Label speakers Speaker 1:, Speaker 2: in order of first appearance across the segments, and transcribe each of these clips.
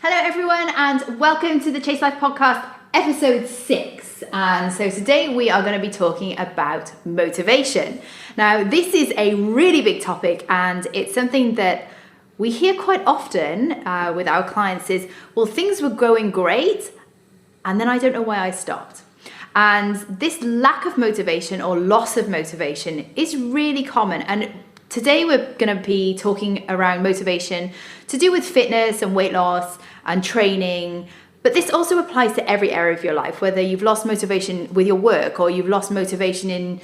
Speaker 1: Hello everyone and welcome to the Chase Life Podcast, episode 6. And so today we are going to be talking about motivation. Now this is a really big topic and it's something that we hear quite often with our clients is, well, things were going great and then I don't know why I stopped. And this lack of motivation or loss of motivation is really common. And today we're going to be talking around motivation to do with fitness and weight loss and training. But this also applies to every area of your life, whether you've lost motivation with your work or you've lost motivation in,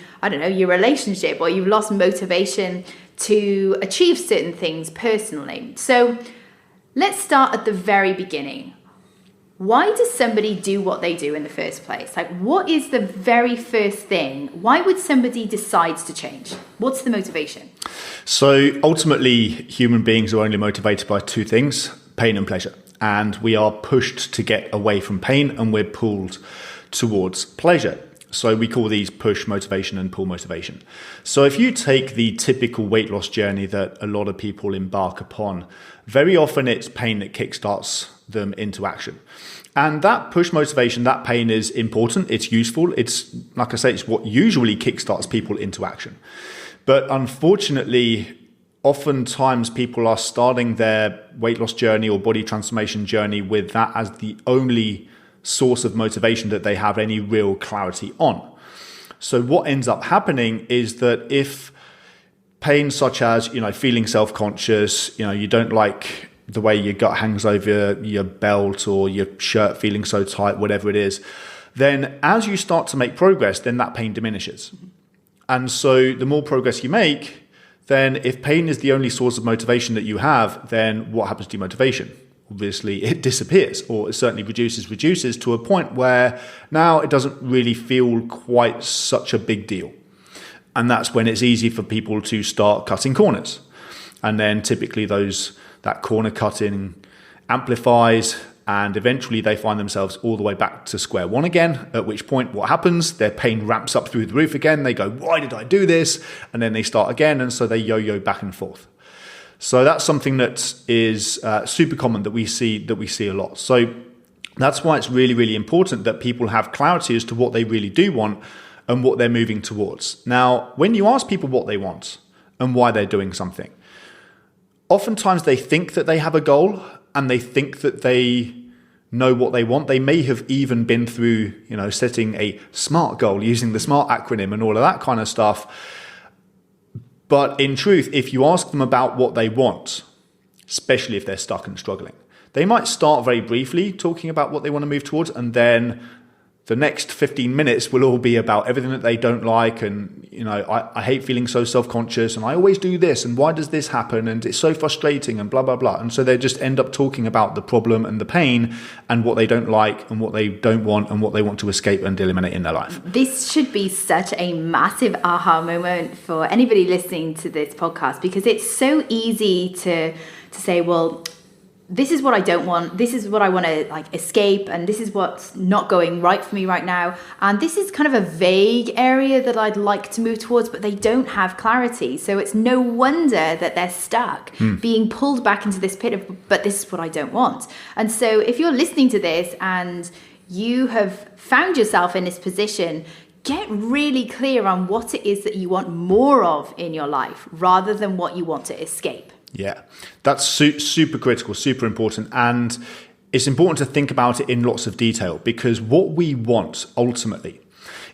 Speaker 1: your relationship, or you've lost motivation to achieve certain things personally. So let's start at the very beginning. Why does somebody do what they do in the first place? Like, what is the very first thing? Why would somebody decide to change? What's the motivation?
Speaker 2: So ultimately, human beings are only motivated by two things, pain and pleasure. And we are pushed to get away from pain and we're pulled towards pleasure. So we call these push motivation and pull motivation. So if you take the typical weight loss journey that a lot of people embark upon, very often it's pain that kickstarts them into action. And that push motivation, that pain is important. It's useful. It's, like I say, it's what usually kickstarts people into action. But unfortunately, oftentimes people are starting their weight loss journey or body transformation journey with that as the only source of motivation that they have any real clarity on. So what ends up happening is that if pain such as, feeling self-conscious, you don't like the way your gut hangs over your belt or your shirt feeling so tight, whatever it is, then as you start to make progress, then that pain diminishes. And so the more progress you make, then if pain is the only source of motivation that you have, then what happens to your motivation? Obviously, it disappears, or it certainly reduces to a point where now it doesn't really feel quite such a big deal. And that's when it's easy for people to start cutting corners. And then typically that corner cutting amplifies, and eventually they find themselves all the way back to square one again, at which point what happens? Their pain ramps up through the roof again. They go, why did I do this? And then they start again. And so they yo-yo back and forth. So that's something that is super common that we see a lot. So that's why it's really, really important that people have clarity as to what they really do want and what they're moving towards. Now, when you ask people what they want and why they're doing something, oftentimes they think that they have a goal and they think that they know what they want. They may have even been through, setting a SMART goal using the SMART acronym and all of that kind of stuff. But in truth, if you ask them about what they want, especially if they're stuck and struggling, they might start very briefly talking about what they want to move towards, and then the next 15 minutes will all be about everything that they don't like. And, I hate feeling so self-conscious and I always do this. And why does this happen? And it's so frustrating and blah, blah, blah. And so they just end up talking about the problem and the pain and what they don't like and what they don't want and what they want to escape and eliminate in their life.
Speaker 1: This should be such a massive aha moment for anybody listening to this podcast, because it's so easy to say, well, this is what I don't want. This is what I want to escape. And this is what's not going right for me right now. And this is kind of a vague area that I'd like to move towards, but they don't have clarity. So it's no wonder that they're stuck, being pulled back into this pit of, but this is what I don't want. And so if you're listening to this and you have found yourself in this position, get really clear on what it is that you want more of in your life rather than what you want to escape.
Speaker 2: Yeah, that's super critical, super important. And it's important to think about it in lots of detail, because what we want ultimately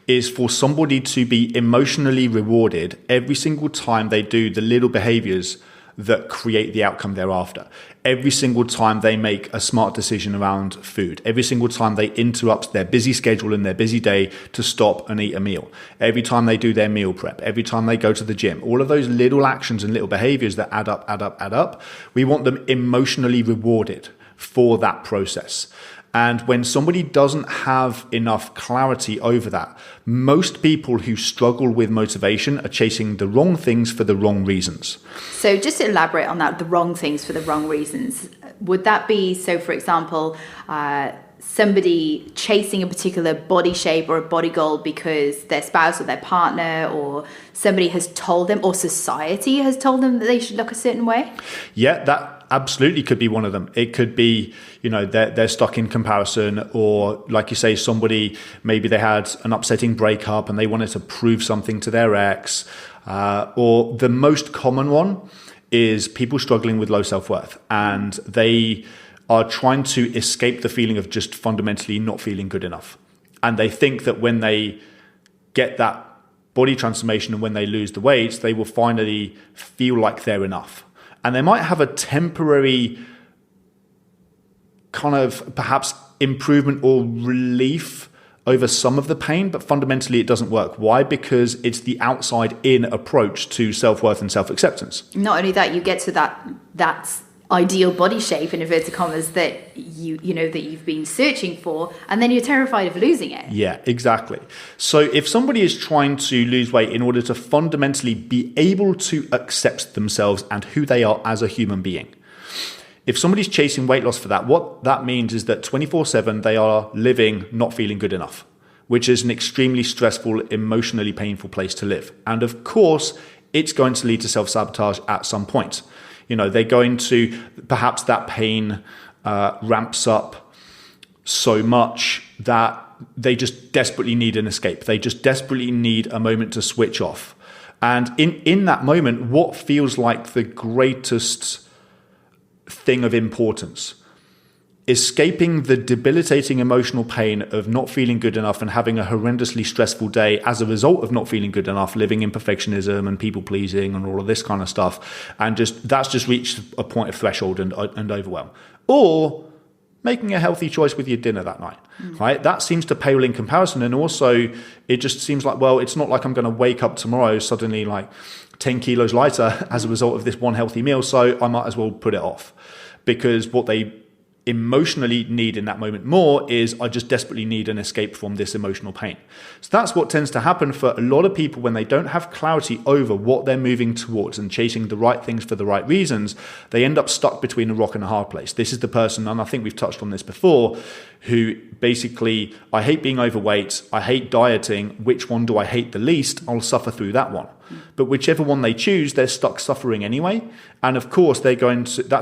Speaker 2: is for somebody to be emotionally rewarded every single time they do the little behaviors that create the outcome thereafter. Every single time they make a smart decision around food, every single time they interrupt their busy schedule and their busy day to stop and eat a meal, every time they do their meal prep, every time they go to the gym, all of those little actions and little behaviors that add up, we want them emotionally rewarded for that process. And when somebody doesn't have enough clarity over that, most people who struggle with motivation are chasing the wrong things for the wrong reasons.
Speaker 1: So just to elaborate on that, the wrong things for the wrong reasons, would that be, so for example, somebody chasing a particular body shape or a body goal because their spouse or their partner or somebody has told them, or society has told them that they should look a certain way?
Speaker 2: Yeah, that absolutely could be one of them. It could be, they're stuck in comparison, or like you say, somebody, maybe they had an upsetting breakup and they wanted to prove something to their ex. Or the most common one is people struggling with low self-worth, and they are trying to escape the feeling of just fundamentally not feeling good enough. And they think that when they get that body transformation and when they lose the weight, they will finally feel like they're enough. And they might have a temporary kind of perhaps improvement or relief over some of the pain, but fundamentally it doesn't work. Why? Because it's the outside in approach to self-worth and self-acceptance.
Speaker 1: Not only that, you get to that ideal body shape, in inverted commas, that that you've been searching for, and then you're terrified of losing it.
Speaker 2: Yeah, exactly. So if somebody is trying to lose weight in order to fundamentally be able to accept themselves and who they are as a human being, if somebody's chasing weight loss for that, what that means is that 24/7 they are living not feeling good enough, which is an extremely stressful, emotionally painful place to live. And of course, it's going to lead to self-sabotage at some point. They're going to, perhaps that pain ramps up so much that they just desperately need an escape. They just desperately need a moment to switch off. And in that moment, what feels like the greatest thing of importance, escaping the debilitating emotional pain of not feeling good enough and having a horrendously stressful day as a result of not feeling good enough, living in perfectionism and people pleasing and all of this kind of stuff, and that's just reached a point of threshold and overwhelm. Or making a healthy choice with your dinner that night, right? That seems to pale in comparison. And also it just seems like, well, it's not like I'm going to wake up tomorrow suddenly like 10 kilos lighter as a result of this one healthy meal, so I might as well put it off. Because what they emotionally need in that moment more is, I just desperately need an escape from this emotional pain. So that's what tends to happen for a lot of people when they don't have clarity over what they're moving towards and chasing the right things for the right reasons. They end up stuck between a rock and a hard place. This is the person, and I think we've touched on this before, who basically, I hate being overweight, I hate dieting, which one do I hate the least? I'll suffer through that one. But whichever one they choose, they're stuck suffering anyway. And of course, that's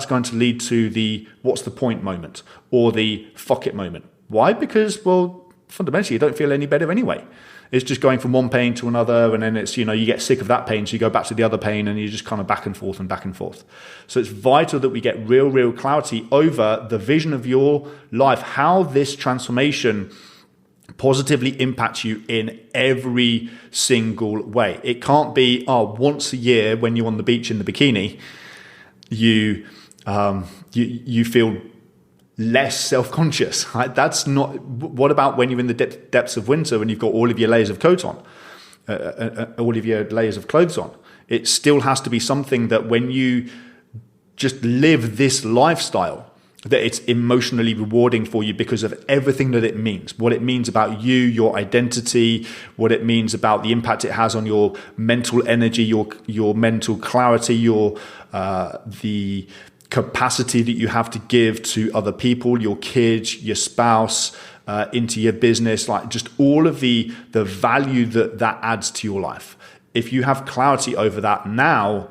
Speaker 2: going to lead to the what's the point moment, or the fuck it moment. Why? Because, well, fundamentally, you don't feel any better anyway. It's just going from one pain to another, and then it's, you get sick of that pain, so you go back to the other pain, and you're just kind of back and forth and back and forth. So it's vital that we get real clarity over the vision of your life, how this transformation positively impacts you in every single way. It can't be, once a year when you're on the beach in the bikini, you feel less self-conscious, right? That's not. What about when you're in the depths of winter and you've got all of your layers of coat on, all of your layers of clothes on? It still has to be something that when you just live this lifestyle, that it's emotionally rewarding for you because of everything that it means, what it means about you, your identity, what it means about the impact it has on your mental energy, your mental clarity, the capacity that you have to give to other people, your kids, your spouse, into your business, like just all of the value that adds to your life. If you have clarity over that now,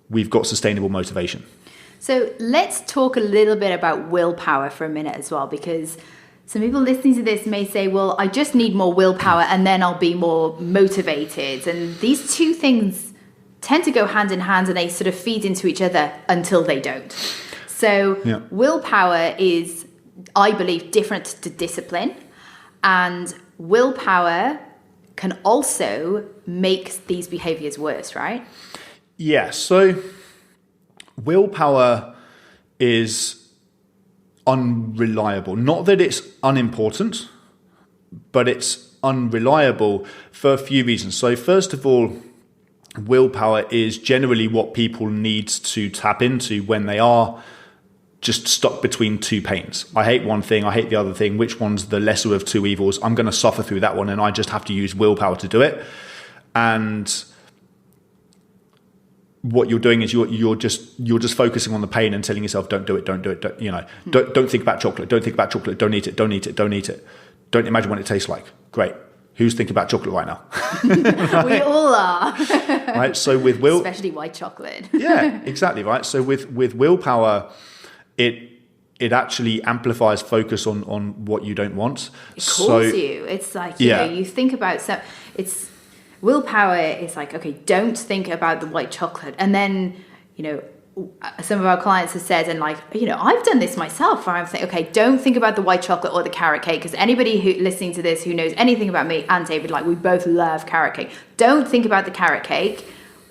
Speaker 2: we've got sustainable motivation.
Speaker 1: So let's talk a little bit about willpower for a minute as well, because some people listening to this may say, well, I just need more willpower and then I'll be more motivated. And these two things tend to go hand in hand, and they sort of feed into each other until they don't. So willpower is, I believe, different to discipline, and willpower can also make these behaviors worse, right?
Speaker 2: Yeah, so willpower is unreliable. Not that it's unimportant, but it's unreliable for a few reasons. So first of all, willpower is generally what people need to tap into when they are just stuck between two pains. I hate one thing, I hate the other thing. Which one's the lesser of two evils? I'm going to suffer through that one, and I just have to use willpower to do it. And what you're doing is you're just focusing on the pain and telling yourself, don't do it, don't think about chocolate, don't think about chocolate, don't eat it, don't imagine what it tastes like. Great. Who's thinking about chocolate right now?
Speaker 1: We all are.
Speaker 2: Right. So with
Speaker 1: especially white chocolate.
Speaker 2: Yeah, exactly. Right. So with willpower, it actually amplifies focus on what you don't want.
Speaker 1: It calls you. It's like, you know, you think about, so it's willpower is like, okay, don't think about the white chocolate. And then, you know, some of our clients have said, and like, you know, I've done this myself, where I'm saying, okay, don't think about the white chocolate or the carrot cake, because anybody who listening to this who knows anything about me and David, like, we both love carrot cake. Don't think about the carrot cake.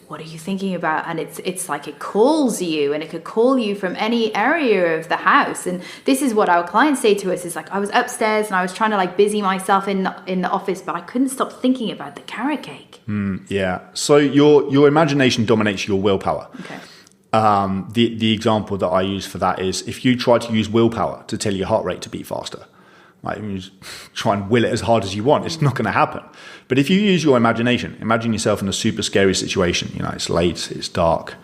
Speaker 1: What are you thinking about? And it's like it calls you, and it could call you from any area of the house. And this is what our clients say to us, is like, I was upstairs and I was trying to like busy myself in the office, but I couldn't stop thinking about the carrot cake.
Speaker 2: Yeah. So your imagination dominates your willpower.
Speaker 1: Okay.
Speaker 2: The example that I use for that is, if you try to use willpower to tell your heart rate to beat faster, right? You just try and will it as hard as you want. It's not going to happen. But if you use your imagination, imagine yourself in a super scary situation. You know, it's late, it's dark,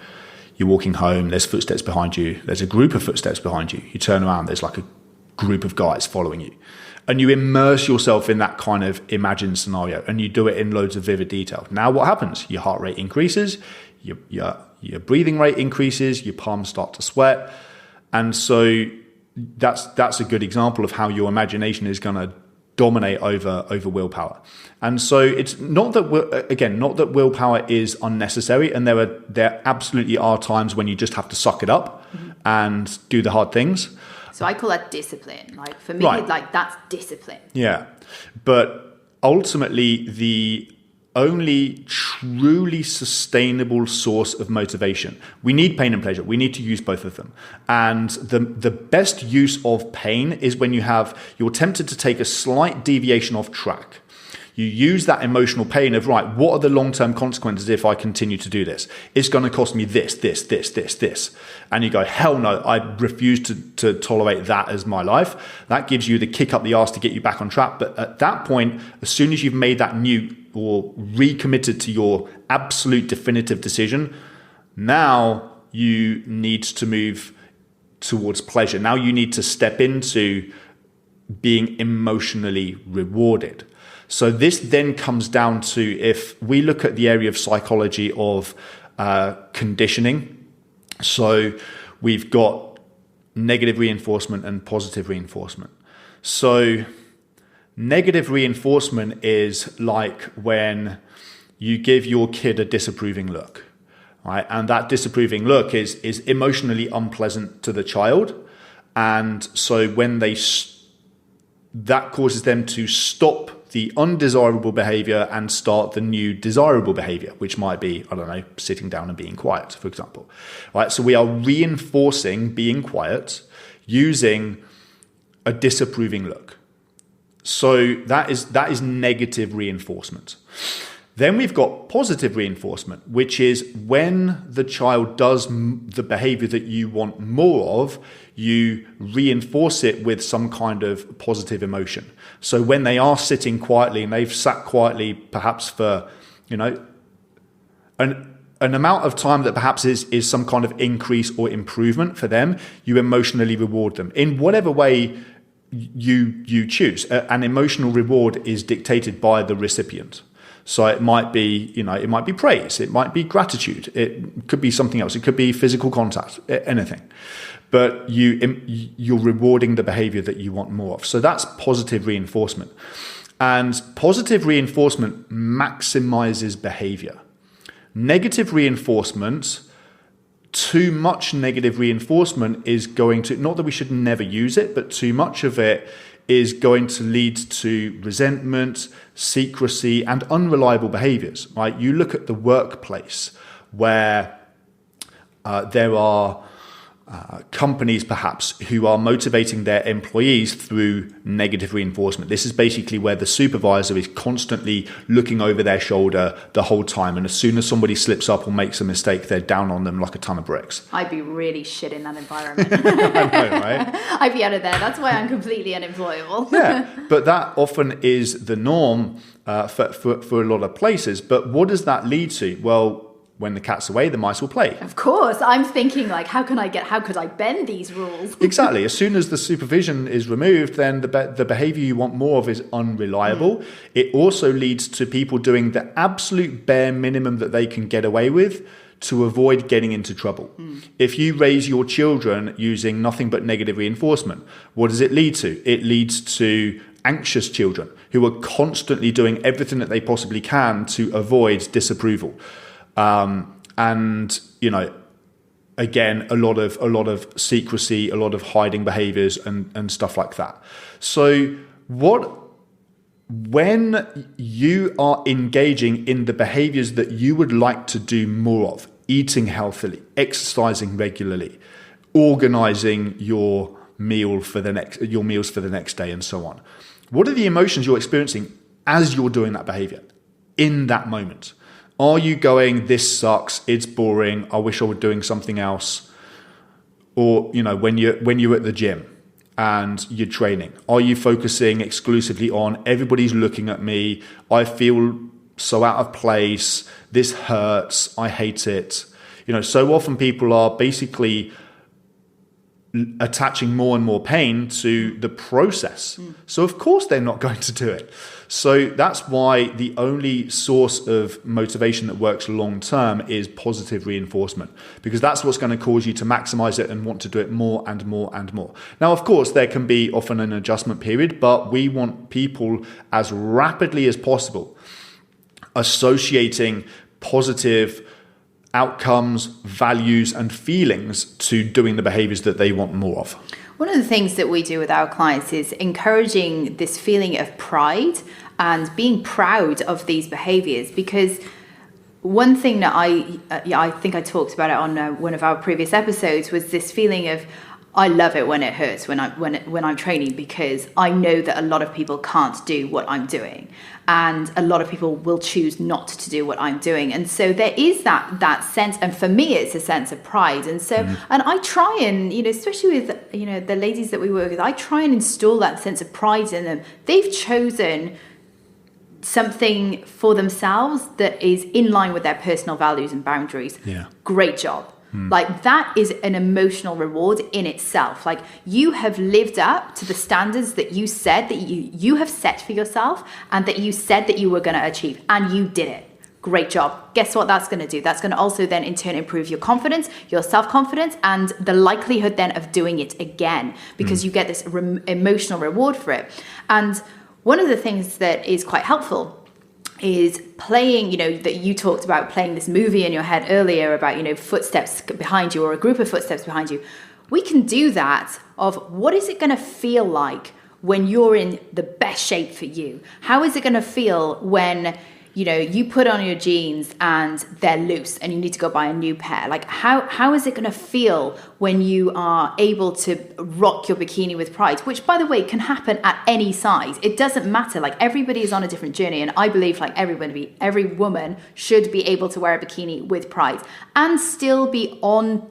Speaker 2: you're walking home, there's footsteps behind you, there's a group of footsteps behind you. You turn around, there's like a group of guys following you. And you immerse yourself in that kind of imagined scenario, and you do it in loads of vivid detail. Now what happens? Your heart rate increases, your breathing rate increases, your palms start to sweat. And so that's a good example of how your imagination is going to dominate over willpower. And so it's not that willpower is unnecessary, and there absolutely are times when you just have to suck it up and do the hard things.
Speaker 1: So I call that discipline. Like for me, like that's discipline.
Speaker 2: Yeah. But ultimately, the only truly sustainable source of motivation. We need pain and pleasure. We need to use both of them. And the best use of pain is when you're tempted to take a slight deviation off track. You use that emotional pain of, right, what are the long-term consequences if I continue to do this? It's going to cost me this. And you go, hell no, I refuse to tolerate that as my life. That gives you the kick up the arse to get you back on track. But at that point, as soon as you've made that new or recommitted to your absolute definitive decision, now you need to move towards pleasure. Now you need to step into being emotionally rewarded. So this then comes down to, if we look at the area of psychology of conditioning, so we've got negative reinforcement and positive reinforcement. So negative reinforcement is like when you give your kid a disapproving look, right? And that disapproving look is emotionally unpleasant to the child. And so when that causes them to stop the undesirable behavior and start the new desirable behavior, which might be, I don't know, sitting down and being quiet, for example. Right? So we are reinforcing being quiet using a disapproving look. So that is negative reinforcement. Then we've got positive reinforcement, which is when the child does the behavior that you want more of, you reinforce it with some kind of positive emotion. So when they are sitting quietly and they've sat quietly perhaps for, you know, an amount of time that perhaps is some kind of increase or improvement for them, you emotionally reward them in whatever way you choose. An emotional reward is dictated by the recipient. So it might be, you know, it might be praise, it might be gratitude, it could be something else, it could be physical contact, anything. But you're rewarding the behavior that you want more of. So that's positive reinforcement. And positive reinforcement maximizes behavior. Negative reinforcement, too much negative reinforcement is going to, not that we should never use it, but too much of it is going to lead to resentment, secrecy, and unreliable behaviors, right? You look at the workplace where there are companies perhaps who are motivating their employees through negative reinforcement. This is basically where the supervisor is constantly looking over their shoulder the whole time, and as soon as somebody slips up or makes a mistake, they're down on them like a ton of bricks.
Speaker 1: I'd be really shit in that environment.
Speaker 2: I know, right?
Speaker 1: I'd be out of there. That's why I'm completely unemployable.
Speaker 2: Yeah, but that often is the norm for a lot of places. But what does that lead to? Well, when the cat's away, the mice will play.
Speaker 1: Of course. I'm thinking like, how could I bend these rules?
Speaker 2: Exactly. As soon as the supervision is removed, then the behavior you want more of is unreliable. It also leads to people doing the absolute bare minimum that they can get away with to avoid getting into trouble. If you raise your children using nothing but negative reinforcement, what does it lead to? It leads to anxious children who are constantly doing everything that they possibly can to avoid disapproval. And, you know, again, a lot of secrecy, a lot of hiding behaviors and stuff like that. So when you are engaging in the behaviors that you would like to do more of, eating healthily, exercising regularly, organizing your meals for the next day and so on, what are the emotions you're experiencing as you're doing that behavior in that moment? Are you going, this sucks, it's boring, I wish I were doing something else? Or, you know, when you're at the gym and you're training, are you focusing exclusively on everybody's looking at me, I feel so out of place, this hurts, I hate it? You know, so often people are basically attaching more and more pain to the process. So of course they're not going to do it. So that's why the only source of motivation that works long term is positive reinforcement, because that's what's going to cause you to maximize it and want to do it more and more and more. Now, of course, there can be often an adjustment period, but we want people as rapidly as possible associating positive outcomes, values, and feelings to doing the behaviors that they want more of.
Speaker 1: One of the things that we do with our clients is encouraging this feeling of pride and being proud of these behaviors, because one thing that I think I talked about it on one of our previous episodes was this feeling of, I love it when it hurts when I'm training, because I know that a lot of people can't do what I'm doing, and a lot of people will choose not to do what I'm doing. And so there is that sense, and for me it's a sense of pride. And so and I try and, you know, especially with, you know, the ladies that we work with, I try and install that sense of pride in them. They've chosen something for themselves that is in line with their personal values and boundaries. Great job. Like, that is an emotional reward in itself. Like, you have lived up to the standards that you said that you have set for yourself and that you said that you were going to achieve, and you did it. Great job. Guess what that's going to do? That's going to also then in turn improve your confidence, your self-confidence, and the likelihood then of doing it again, because you get this emotional reward for it. And one of the things that is quite helpful is playing, you know, that you talked about playing this movie in your head earlier about, you know, footsteps behind you or a group of footsteps behind you. We can do that of, what is it going to feel like when you're in the best shape for you? How is it going to feel when, you know, you put on your jeans and they're loose and you need to go buy a new pair? Like, how is it going to feel when you are able to rock your bikini with pride, which, by the way, can happen at any size. It doesn't matter. Like, everybody is on a different journey, and I believe like every woman should be able to wear a bikini with pride and still be on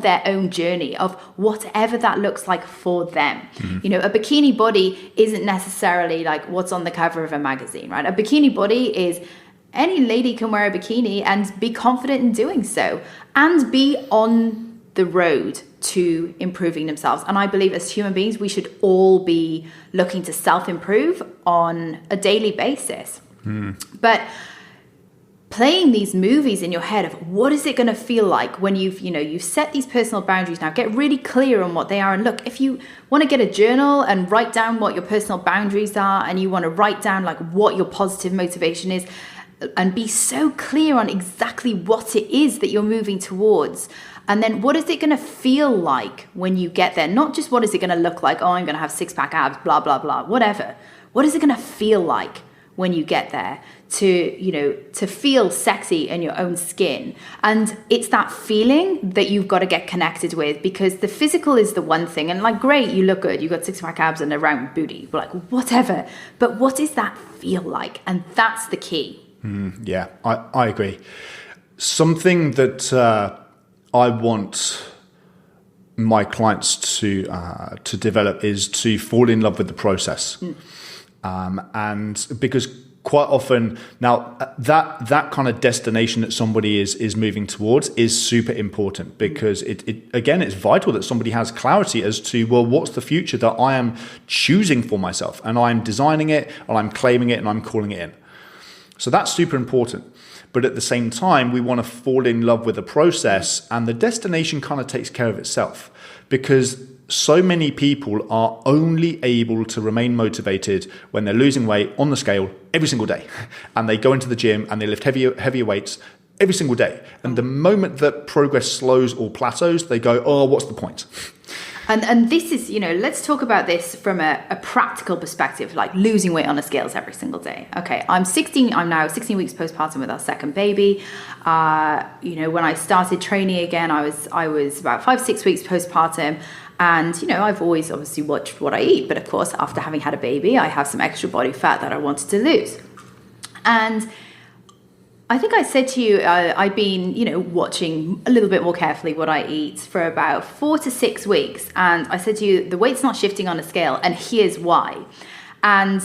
Speaker 1: their own journey of whatever that looks like for them. You know, a bikini body isn't necessarily like what's on the cover of a magazine, right? A bikini body is, any lady can wear a bikini and be confident in doing so and be on the road to improving themselves. And I believe as human beings, we should all be looking to self-improve on a daily basis. But playing these movies in your head of, what is it going to feel like when you've set these personal boundaries. Now get really clear on what they are. And look, if you want to get a journal and write down what your personal boundaries are, and you want to write down like what your positive motivation is, and be so clear on exactly what it is that you're moving towards. And then what is it going to feel like when you get there? Not just what is it going to look like, oh, I'm going to have six-pack abs, blah, blah, blah, whatever. What is it going to feel like when you get there to feel sexy in your own skin? And it's that feeling that you've got to get connected with, because the physical is the one thing. And like, great, you look good, you've got six-pack abs and a round booty, like whatever. But what does that feel like? And that's the key.
Speaker 2: Yeah, I agree. Something that I want my clients to develop is to fall in love with the process. And because quite often now that kind of destination that somebody is moving towards is super important, because it again, it's vital that somebody has clarity as to, well, what's the future that I am choosing for myself, and I'm designing it, and I'm claiming it, and I'm calling it in. So that's super important. But at the same time, we want to fall in love with the process, and the destination kind of takes care of itself, because so many people are only able to remain motivated when they're losing weight on the scale every single day, and they go into the gym and they lift heavier weights every single day. And the moment that progress slows or plateaus, they go, oh, what's the point?
Speaker 1: And this is, let's talk about this from a practical perspective, like losing weight on the scales every single day. Okay, I'm now 16 weeks postpartum with our second baby. When I started training again, I was about 5-6 weeks postpartum. And, I've always obviously watched what I eat. But of course, after having had a baby, I have some extra body fat that I wanted to lose. And I think I said to you, I've been, watching a little bit more carefully what I eat for about 4 to 6 weeks. And I said to you, the weight's not shifting on a scale, and here's why. And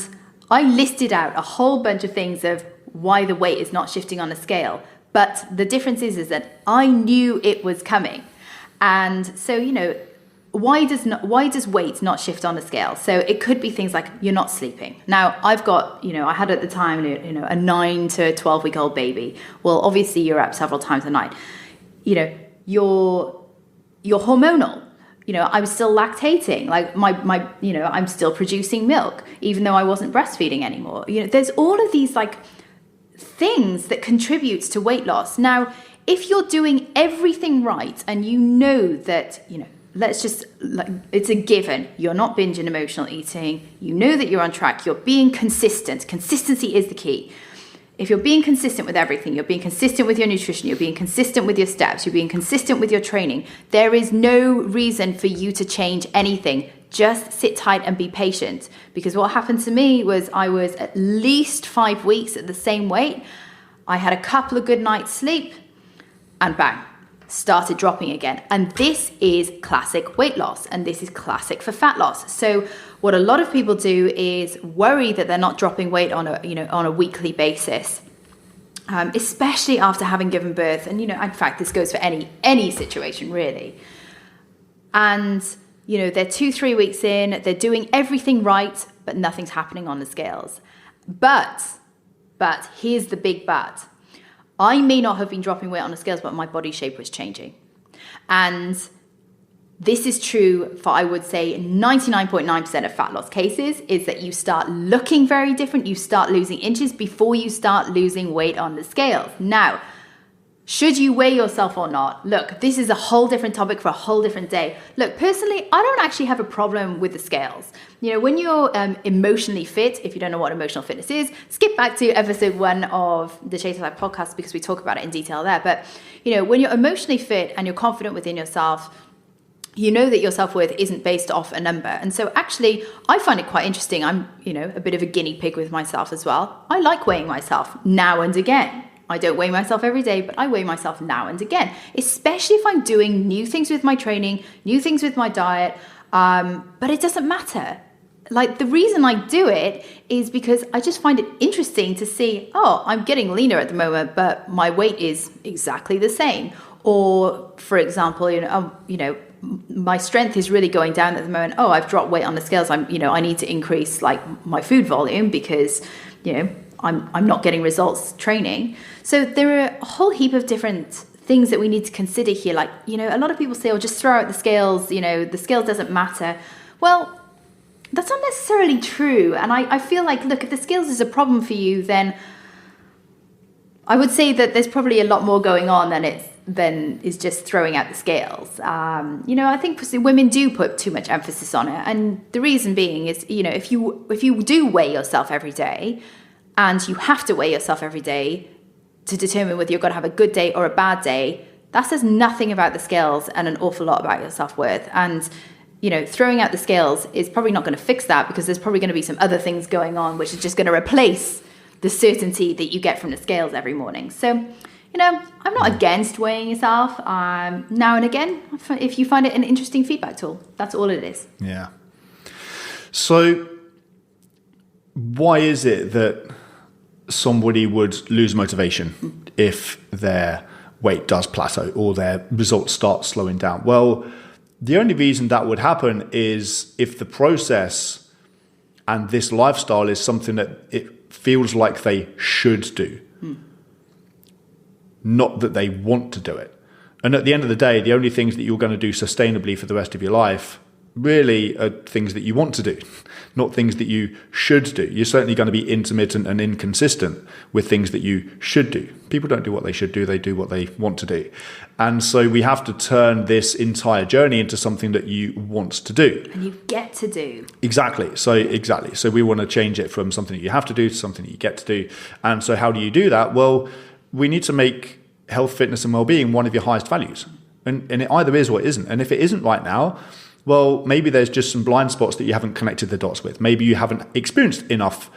Speaker 1: I listed out a whole bunch of things of why the weight is not shifting on a scale. But the difference is that I knew it was coming. And so, why does weight not shift on a scale? So it could be things like you're not sleeping. Now, I've got, I had at the time, a 9 to 12 week old baby. Well, obviously you're up several times a night. You're hormonal. I was still lactating. Like my I'm still producing milk, even though I wasn't breastfeeding anymore. There's all of these like things that contributes to weight loss. Now, if you're doing everything right and that, let's just, it's a given. You're not binge and emotional eating. You know that you're on track. You're being consistent. Consistency is the key. If you're being consistent with everything, you're being consistent with your nutrition, you're being consistent with your steps, you're being consistent with your training, there is no reason for you to change anything. Just sit tight and be patient. Because what happened to me was I was at least 5 weeks at the same weight. I had a couple of good nights sleep, and bang, started dropping again. And this is classic weight loss, and this is classic for fat loss. So what a lot of people do is worry that they're not dropping weight on a weekly basis, especially after having given birth. And in fact, this goes for any situation really. And they're 2-3 weeks in, they're doing everything right, but nothing's happening on the scales. But here's the big but. I may not have been dropping weight on the scales, but my body shape was changing. And this is true for, I would say, 99.9% of fat loss cases, is that you start looking very different. You start losing inches before you start losing weight on the scales. Now, should you weigh yourself or not? Look, this is a whole different topic for a whole different day. Look, personally, I don't actually have a problem with the scales. When you're emotionally fit, if you don't know what emotional fitness is, skip back to episode 1 of the Chase Life podcast, because we talk about it in detail there. But, when you're emotionally fit and you're confident within yourself, you know that your self-worth isn't based off a number. And so actually, I find it quite interesting. I'm, a bit of a guinea pig with myself as well. I like weighing myself now and again. I don't weigh myself every day, but I weigh myself now and again, especially if I'm doing new things with my training, new things with my diet. But it doesn't matter. Like, the reason I do it is because I just find it interesting to see, oh, I'm getting leaner at the moment, but my weight is exactly the same. Or, for example, my strength is really going down at the moment. Oh, I've dropped weight on the scales. I need to increase like my food volume because, I'm not getting results training. So there are a whole heap of different things that we need to consider here. Like, a lot of people say, oh, just throw out the scales, the scale doesn't matter. Well, that's not necessarily true. And I feel like, look, if the scales is a problem for you, then I would say that there's probably a lot more going on than is just throwing out the scales. I think women do put too much emphasis on it. And the reason being is, if you do weigh yourself every day, and you have to weigh yourself every day to determine whether you're going to have a good day or a bad day, that says nothing about the scales and an awful lot about your self-worth. And, throwing out the scales is probably not going to fix that, because there's probably going to be some other things going on which is just going to replace the certainty that you get from the scales every morning. So, I'm not against weighing yourself. Now and again, if you find it an interesting feedback tool, that's all it is.
Speaker 2: Yeah. So why is it that somebody would lose motivation if their weight does plateau or their results start slowing down? Well, the only reason that would happen is if the process and this lifestyle is something that it feels like they should do, not that they want to do it. And at the end of the day, the only things that you're going to do sustainably for the rest of your life really are things that you want to do, not things that you should do. You're certainly going to be intermittent and inconsistent with things that you should do. People don't do what they should do, they do what they want to do. And so we have to turn this entire journey into something that you want to do.
Speaker 1: And you get to do.
Speaker 2: Exactly. So we want to change it from something that you have to do to something that you get to do. And so how do you do that? Well, we need to make health, fitness and well-being one of your highest values. And it either is or it isn't. And if it isn't right now, well, maybe there's just some blind spots that you haven't connected the dots with. Maybe you haven't experienced enough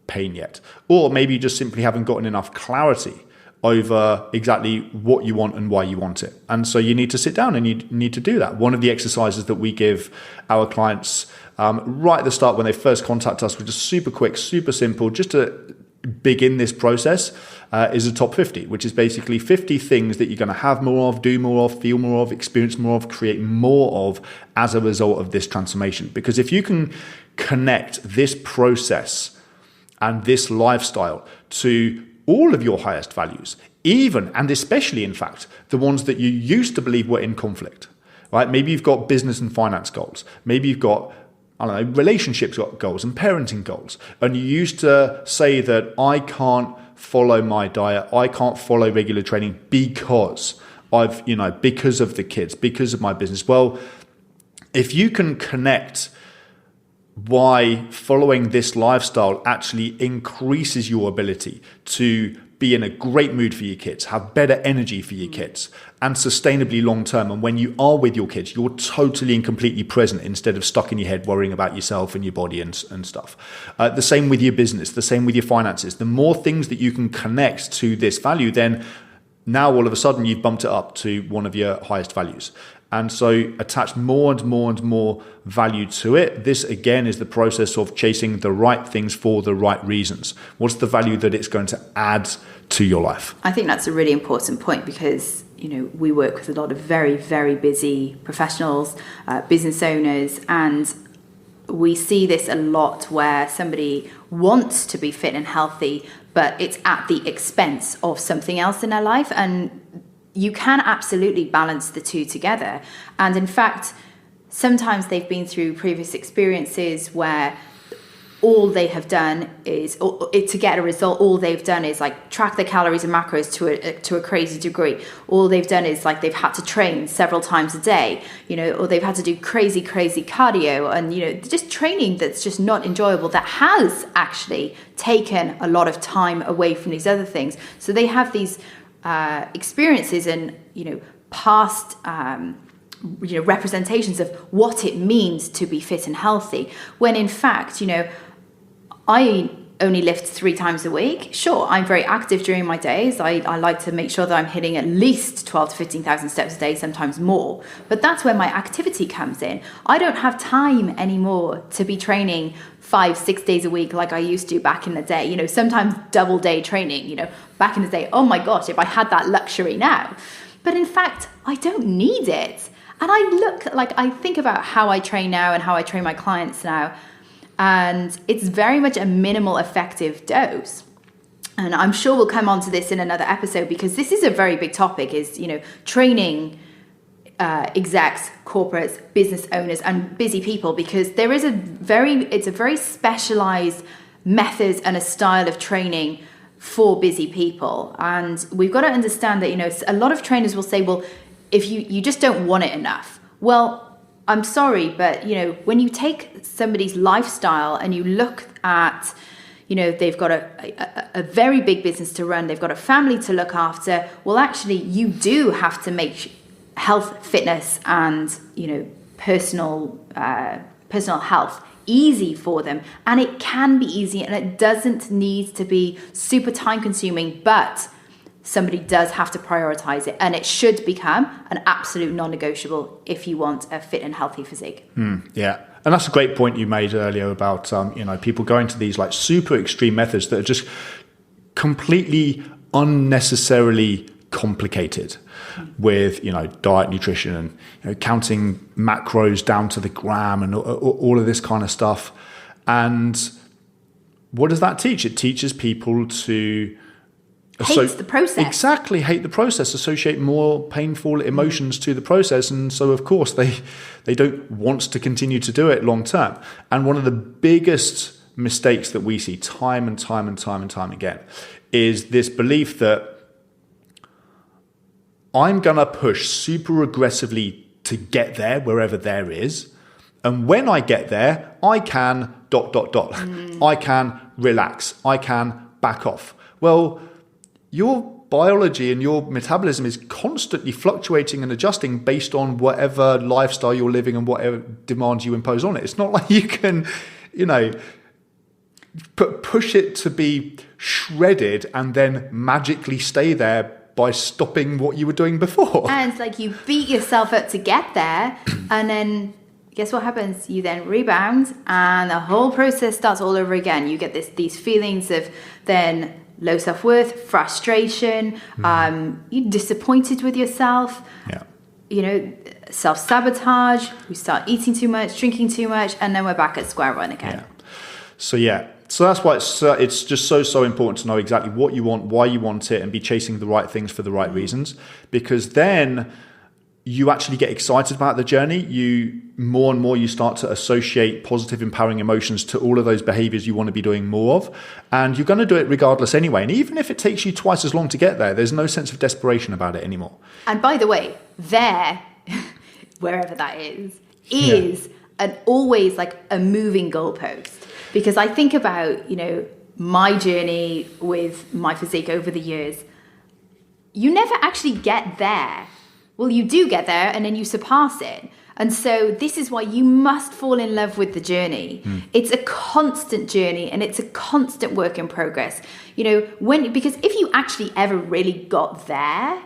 Speaker 2: pain yet. Or maybe you just simply haven't gotten enough clarity over exactly what you want and why you want it. And so you need to sit down and you need to do that. One of the exercises that we give our clients right at the start when they first contact us, which is super quick, super simple, just to begin this process, is a top 50, which is basically 50 things that you're going to have more of, do more of, feel more of, experience more of, create more of as a result of this transformation. Because if you can connect this process and this lifestyle to all of your highest values, even and especially, in fact, the ones that you used to believe were in conflict, right? Maybe you've got business and finance goals. Maybe you've got, I don't know, relationships goals and parenting goals. And you used to say that I can't follow my diet, I can't follow regular training because because of the kids, because of my business. Well, if you can connect why following this lifestyle actually increases your ability to be in a great mood for your kids, have better energy for your kids, and sustainably long term. And when you are with your kids, you're totally and completely present instead of stuck in your head worrying about yourself and your body and stuff. The same with your business, the same with your finances. The more things that you can connect to this value, then now all of a sudden you've bumped it up to one of your highest values. And so attach more and more and more value to it. This, again, is the process of chasing the right things for the right reasons. What's the value that it's going to add to your life?
Speaker 1: I think that's a really important point because, we work with a lot of very, very busy professionals, business owners, and we see this a lot where somebody wants to be fit and healthy, but it's at the expense of something else in their life. And you can absolutely balance the two together. And in fact, sometimes they've been through previous experiences where all they have done is, to get a result, all they've done is like track their calories and macros to a crazy degree. All they've done is like they've had to train several times a day, or they've had to do crazy cardio and, just training that's just not enjoyable, that has actually taken a lot of time away from these other things. So they have these experiences and past representations of what it means to be fit and healthy, when in fact I only lift 3 times a week. Sure, I'm very active during my days. I like to make sure that I'm hitting at least 12 to 15,000 steps a day, sometimes more. But that's where my activity comes in. I don't have time anymore to be training 5-6 days a week like I used to back in the day. Sometimes double day training, back in the day. Oh my gosh, if I had that luxury now. But in fact, I don't need it. And I think about how I train now and how I train my clients now. And it's very much a minimal effective dose. And I'm sure we'll come on to this in another episode because this is a very big topic, is, training execs, corporates, business owners, and busy people, because it's a very specialized method and a style of training for busy people. And we've got to understand that, a lot of trainers will say, well, if you just don't want it enough. Well, I'm sorry, but, when you take somebody's lifestyle and you look at, they've got a very big business to run, they've got a family to look after, well, actually, you do have to make health, fitness, and, personal health easy for them. And it can be easy, and it doesn't need to be super time consuming, but somebody does have to prioritize it, and it should become an absolute non-negotiable if you want a fit and healthy physique.
Speaker 2: Yeah. And that's a great point you made earlier about, people going to these like super extreme methods that are just completely unnecessarily complicated with, diet, nutrition, and counting macros down to the gram and all of this kind of stuff. And what does that teach? It teaches people to
Speaker 1: hate the process.
Speaker 2: Exactly, hate the process, associate more painful emotions to the process. And so, of course, they don't want to continue to do it long term. And one of the biggest mistakes that we see time and time again is this belief that I'm going to push super aggressively to get there, wherever there is. And when I get there, I can ... I can relax. I can back off. Well, your biology and your metabolism is constantly fluctuating and adjusting based on whatever lifestyle you're living and whatever demands you impose on it. It's not like you can, push it to be shredded and then magically stay there by stopping what you were doing before.
Speaker 1: And it's like you beat yourself up to get there, and then guess what happens? You then rebound, and the whole process starts all over again. You get these feelings of then low self-worth, frustration, you're disappointed with yourself, self-sabotage, we start eating too much, drinking too much, and then we're back at square one again.
Speaker 2: So that's why it's just so important to know exactly what you want, why you want it, and be chasing the right things for the right reasons, because then you actually get excited about the journey. You more and more you start to associate positive, empowering emotions to all of those behaviors you want to be doing more of, and you're going to do it regardless anyway. And even if it takes you twice as long to get there, there's no sense of desperation about it anymore.
Speaker 1: And by the way, wherever that is always like a moving goalpost. Because I think about, my journey with my physique over the years. You never actually get there. Well, you do get there and then you surpass it. And so this is why you must fall in love with the journey. It's a constant journey and it's a constant work in progress. Because if you actually ever really got there,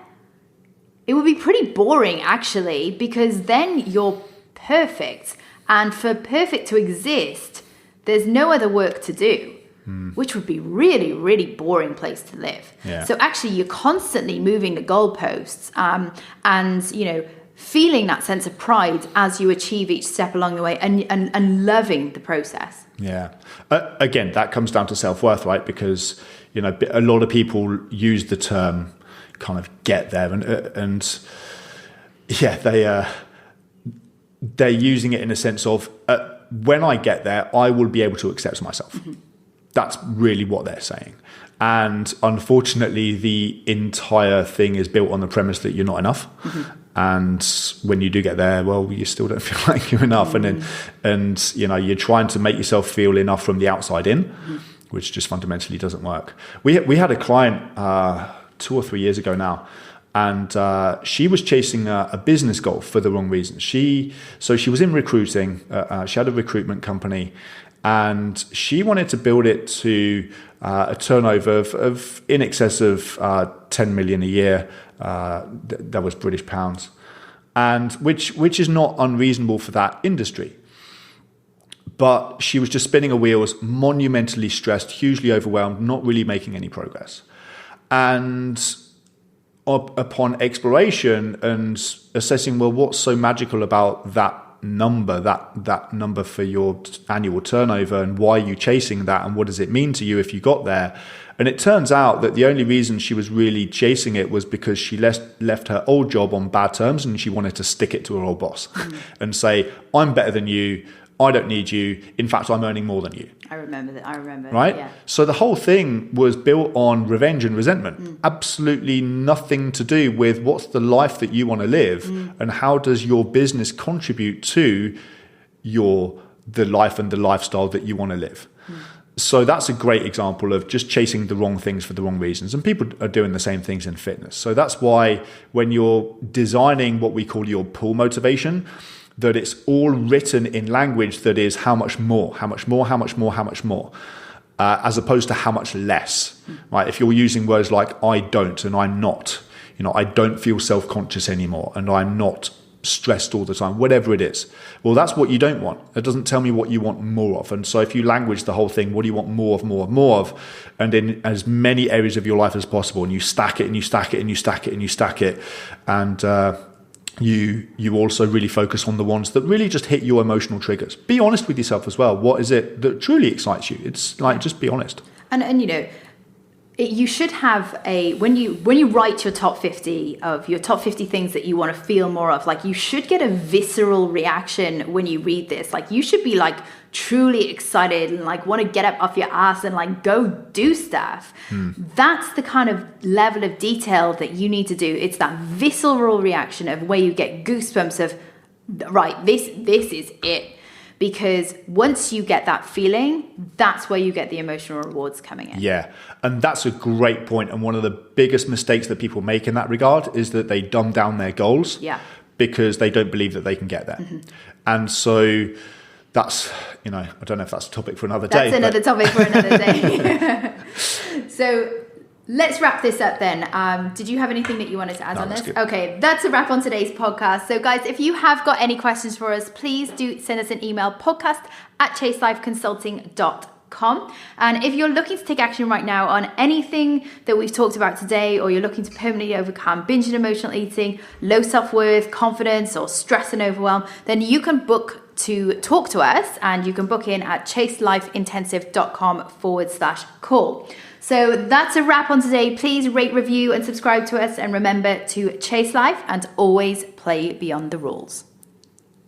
Speaker 1: it would be pretty boring actually, because then you're perfect. And for perfect to exist, there's no other work to do, which would be really, really boring place to live.
Speaker 2: Yeah.
Speaker 1: So actually you're constantly moving the goalposts and, feeling that sense of pride as you achieve each step along the way and loving the process.
Speaker 2: Yeah. Again, that comes down to self-worth, right? Because, a lot of people use the term kind of get there they're using it in a sense of when I get there, I will be able to accept myself. That's really what they're saying. And unfortunately, the entire thing is built on the premise that you're not enough. And when you do get there, well, you still don't feel like you're enough. And you're trying to make yourself feel enough from the outside in, which just fundamentally doesn't work. We had a client 2 or 3 years ago now, and she was chasing a business goal for the wrong reasons. She was in recruiting. She had a recruitment company, and she wanted to build it to a turnover of in excess of 10 million a year. That was British pounds, and which is not unreasonable for that industry. But she was just spinning her wheels, monumentally stressed, hugely overwhelmed, not really making any progress. And upon exploration and assessing, well, what's so magical about that number for your annual turnover, and why are you chasing that, and what does it mean to you if you got there? And it turns out that the only reason she was really chasing it was because she left her old job on bad terms, and she wanted to stick it to her old boss and say, I'm better than you, I don't need you, in fact I'm earning more than you.
Speaker 1: I remember that,
Speaker 2: right?
Speaker 1: Yeah.
Speaker 2: So the whole thing was built on revenge and resentment. Absolutely nothing to do with what's the life that you want to live, and how does your business contribute to the life and the lifestyle that you want to live. So that's a great example of just chasing the wrong things for the wrong reasons. And people are doing the same things in fitness. So that's why when you're designing what we call your pull motivation, that it's all written in language that is how much more, as opposed to how much less, right? If you're using words like I don't and I'm not, I don't feel self-conscious anymore, and I'm not stressed all the time, whatever it is. Well, that's what you don't want. It doesn't tell me what you want more of. And so if you language the whole thing, what do you want more of, and in as many areas of your life as possible, and you stack it and you stack it and you stack it and you stack it, and you also really focus on the ones that really just hit your emotional triggers. Be honest with yourself as well. What is it that truly excites you? It's like, just be honest.
Speaker 1: And you know, you should have when you write your top 50 things that you want to feel more of, like, you should get a visceral reaction when you read this. Like, you should be like truly excited and like want to get up off your ass and like go do stuff. That's the kind of level of detail that you need to do. It's that visceral reaction of where you get goosebumps of, right, this is it. Because once you get that feeling, that's where you get the emotional rewards coming in.
Speaker 2: Yeah, and that's a great point. And one of the biggest mistakes that people make in that regard is that they dumb down their goals because they don't believe that they can get there. And so that's, I don't know if that's a topic for another day.
Speaker 1: That's another topic for another day. So let's wrap this up then. Did you have anything that you wanted to add on this?
Speaker 2: Good.
Speaker 1: Okay, that's a wrap on today's podcast. So guys, if you have got any questions for us, please do send us an email, podcast@chaselifeconsulting.com. And if you're looking to take action right now on anything that we've talked about today, or you're looking to permanently overcome binge and emotional eating, low self-worth, confidence, or stress and overwhelm, then you can book to talk to us, and you can book in at chaselifeintensive.com/call. So that's a wrap on today. Please rate, review, and subscribe to us. And remember to chase life and always play beyond the rules.